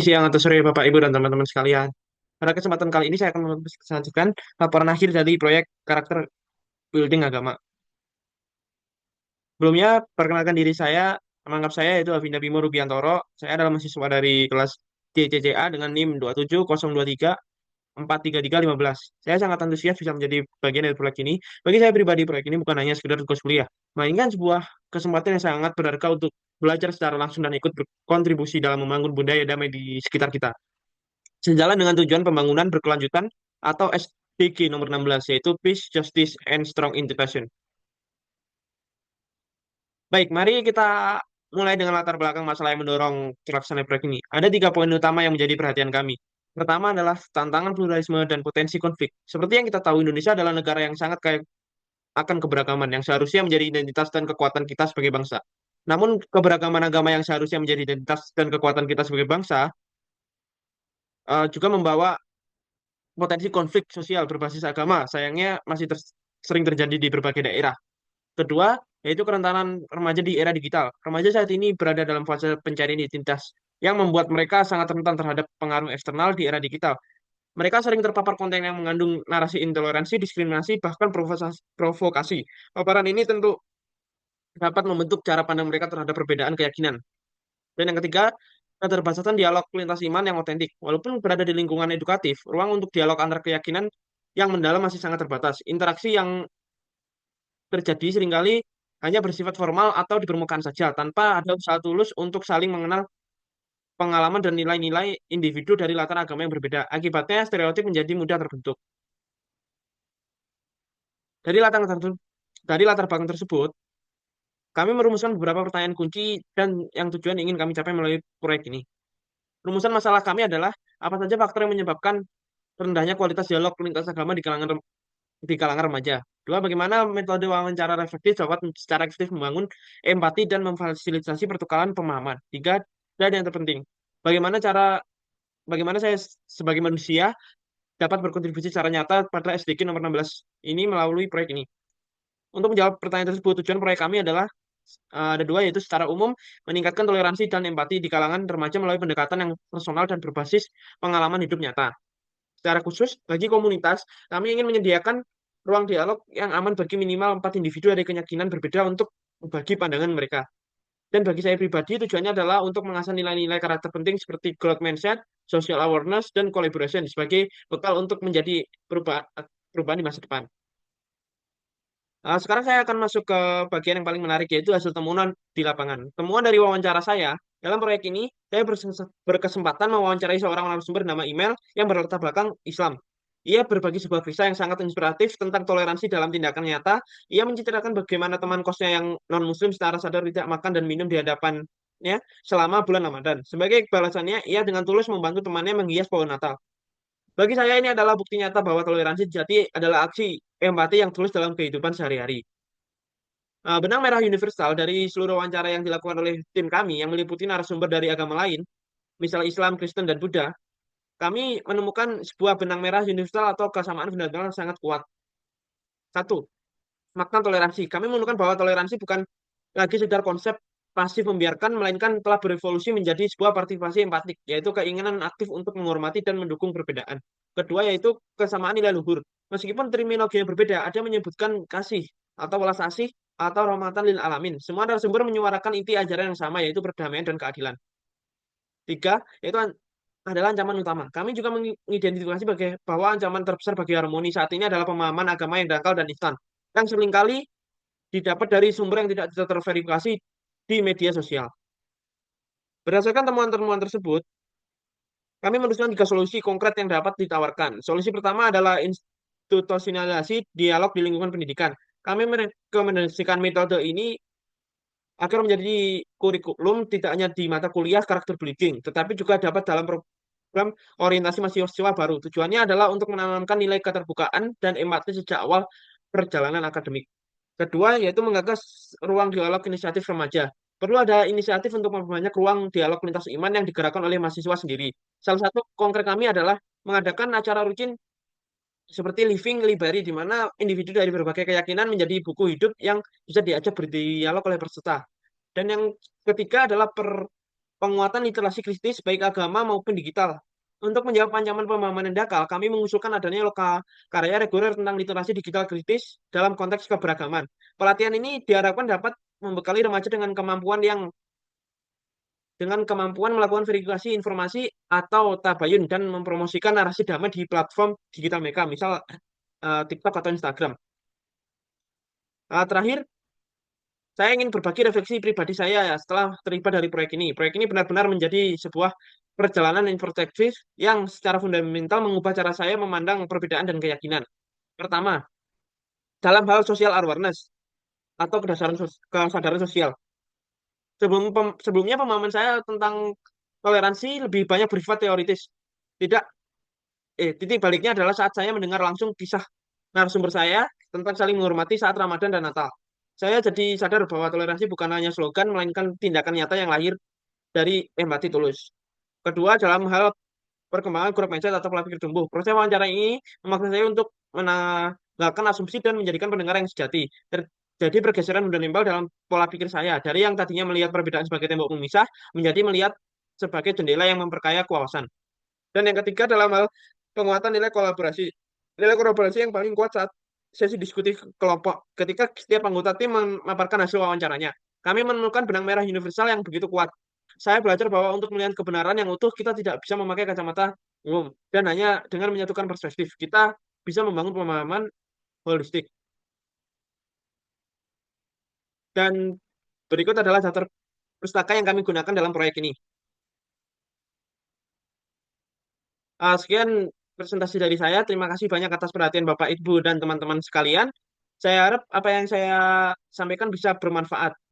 Siang atau sore Bapak, Ibu, dan teman-teman sekalian. Pada kesempatan kali ini saya akan menyajikan laporan akhir dari proyek karakter building agama. Sebelumnya, perkenalkan diri saya, menganggap saya yaitu Avinda Bimo Rubiantoro. Saya adalah mahasiswa dari kelas CCCA dengan NIM 27023 43315. Saya sangat antusias bisa menjadi bagian dari proyek ini. Bagi saya pribadi, proyek ini bukan hanya sekedar tugas kuliah, melainkan sebuah kesempatan yang sangat berharga untuk belajar secara langsung dan ikut berkontribusi dalam membangun budaya damai di sekitar kita. Sejalan dengan tujuan pembangunan berkelanjutan atau SDG nomor 16, yaitu Peace, Justice, and Strong Integration. Baik, mari kita mulai dengan latar belakang masalah yang mendorong terlaksananya proyek ini. Ada tiga poin utama yang menjadi perhatian kami. Pertama adalah tantangan pluralisme dan potensi konflik. Seperti yang kita tahu, Indonesia adalah negara yang sangat kaya akan keberagaman, yang seharusnya menjadi identitas dan kekuatan kita sebagai bangsa. Namun, keberagaman agama yang seharusnya menjadi identitas dan kekuatan kita sebagai bangsa juga membawa potensi konflik sosial berbasis agama sayangnya masih sering terjadi di berbagai daerah. Kedua, yaitu kerentanan remaja di era digital. Remaja saat ini berada dalam fase pencarian identitas yang membuat mereka sangat rentan terhadap pengaruh eksternal di era digital. Mereka sering terpapar konten yang mengandung narasi intoleransi, diskriminasi, bahkan provokasi. Paparan ini tentu dapat membentuk cara pandang mereka terhadap perbedaan keyakinan. Dan yang ketiga, keterbatasan dialog lintas iman yang otentik. Walaupun berada di lingkungan edukatif, ruang untuk dialog antar keyakinan yang mendalam masih sangat terbatas. Interaksi yang terjadi seringkali hanya bersifat formal atau di permukaan saja, tanpa ada usaha tulus untuk saling mengenal pengalaman dan nilai-nilai individu dari latar agama yang berbeda. Akibatnya, stereotip menjadi mudah terbentuk. Dari latar, dari latar belakang tersebut, kami merumuskan beberapa pertanyaan kunci dan yang tujuan ingin kami capai melalui proyek ini. Rumusan masalah kami adalah apa saja faktor yang menyebabkan rendahnya kualitas dialog lintas agama di kalangan remaja. Dua, bagaimana metode wawancara reflektif dapat secara efektif membangun empati dan memfasilitasi pertukaran pemahaman. Tiga, dan yang terpenting, bagaimana cara bagaimana saya sebagai manusia dapat berkontribusi secara nyata pada SDG nomor 16 ini melalui proyek ini. Untuk menjawab pertanyaan tersebut, tujuan proyek kami adalah ada dua, yaitu secara umum meningkatkan toleransi dan empati di kalangan remaja melalui pendekatan yang personal dan berbasis pengalaman hidup nyata. Secara khusus, bagi komunitas, kami ingin menyediakan ruang dialog yang aman bagi minimal 4 individu dari keyakinan berbeda untuk berbagi pandangan mereka. Dan bagi saya pribadi, tujuannya adalah untuk mengasah nilai-nilai karakter penting seperti growth mindset, social awareness, dan collaboration sebagai bekal untuk menjadi perubahan di masa depan. Sekarang saya akan masuk ke bagian yang paling menarik, yaitu hasil temuan di lapangan. Temuan dari wawancara saya, dalam proyek ini, saya berkesempatan mewawancarai seorang narasumber nama email yang berlatar belakang Islam. Ia berbagi sebuah kisah yang sangat inspiratif tentang toleransi dalam tindakan nyata. Ia menceritakan bagaimana teman kosnya yang non-muslim secara sadar tidak makan dan minum di hadapannya selama bulan Ramadan. Sebagai balasannya, ia dengan tulus membantu temannya menghias pohon Natal. Bagi saya ini adalah bukti nyata bahwa toleransi sejati adalah aksi empati yang tulus dalam kehidupan sehari-hari. Benang merah universal dari seluruh wawancara yang dilakukan oleh tim kami yang meliputi narasumber dari agama lain, misal Islam, Kristen, dan Buddha, kami menemukan sebuah benang merah universal atau kesamaan fundamental yang sangat kuat. Satu, makna toleransi. Kami menemukan bahwa toleransi bukan lagi sekedar konsep pasif membiarkan, melainkan telah berevolusi menjadi sebuah partisipasi empatik, yaitu keinginan aktif untuk menghormati dan mendukung perbedaan. Kedua, yaitu kesamaan nilai luhur. Meskipun terminologi yang berbeda, ada yang menyebutkan kasih atau welas asih atau rahmatan lil alamin. Semua narasumber menyuarakan inti ajaran yang sama, yaitu perdamaian dan keadilan. Tiga, yaitu adalah ancaman utama. Kami juga mengidentifikasi bahwa ancaman terbesar bagi harmoni saat ini adalah pemahaman agama yang dangkal dan instan, yang seringkali didapat dari sumber yang tidak terverifikasi di media sosial. Berdasarkan temuan-temuan tersebut, kami menuliskan tiga solusi konkret yang dapat ditawarkan. Solusi pertama adalah institusionalisasi dialog di lingkungan pendidikan. Kami merekomendasikan metode ini agar menjadi kurikulum tidak hanya di mata kuliah karakter building, tetapi juga dapat dalam program orientasi mahasiswa baru. Tujuannya adalah untuk menanamkan nilai keterbukaan dan empati sejak awal perjalanan akademik. Kedua, yaitu menggagas ruang dialog inisiatif remaja. Perlu ada inisiatif untuk memperbanyak ruang dialog lintas iman yang digerakkan oleh mahasiswa sendiri. Salah satu konkret kami adalah mengadakan acara rutin seperti Living Library, di mana individu dari berbagai keyakinan menjadi buku hidup yang bisa diajak berdialog oleh peserta. Dan yang ketiga adalah penguatan literasi kritis baik agama maupun digital. Untuk menjawab ancaman pemahaman yang dangkal, kami mengusulkan adanya karya reguler tentang literasi digital kritis dalam konteks keberagaman. Pelatihan ini diharapkan dapat membekali remaja dengan kemampuan melakukan verifikasi informasi atau tabayun dan mempromosikan narasi damai di platform digital mereka, misal TikTok atau Instagram. Terakhir, saya ingin berbagi refleksi pribadi saya ya setelah terlibat dari proyek ini. Proyek ini benar-benar menjadi sebuah perjalanan introspektif yang secara fundamental mengubah cara saya memandang perbedaan dan keyakinan. Pertama, dalam hal social awareness atau kesadaran sosial. Sebelumnya pemahaman saya tentang toleransi lebih banyak bersifat teoritis. Tidak, titik baliknya adalah saat saya mendengar langsung kisah narasumber saya tentang saling menghormati saat Ramadan dan Natal. Saya jadi sadar bahwa toleransi bukan hanya slogan, melainkan tindakan nyata yang lahir dari empati tulus. Kedua, dalam hal perkembangan grup mindset atau pola pikir tumbuh. Proses wawancara ini memaksa saya untuk menanggalkan asumsi dan menjadikan pendengar yang sejati. Jadi pergeseran udah nempel dalam pola pikir saya. Dari yang tadinya melihat perbedaan sebagai tembok pemisah, menjadi melihat sebagai jendela yang memperkaya wawasan. Dan yang ketiga dalam hal penguatan nilai kolaborasi. Nilai kolaborasi yang paling kuat saat sesi diskusi kelompok. Ketika setiap anggota tim memaparkan hasil wawancaranya. Kami menemukan benang merah universal yang begitu kuat. Saya belajar bahwa untuk melihat kebenaran yang utuh, kita tidak bisa memakai kacamata umum. Dan hanya dengan menyatukan perspektif, kita bisa membangun pemahaman holistik. Dan berikut adalah daftar pustaka yang kami gunakan dalam proyek ini. Sekian presentasi dari saya. Terima kasih banyak atas perhatian Bapak, Ibu, dan teman-teman sekalian. Saya harap apa yang saya sampaikan bisa bermanfaat.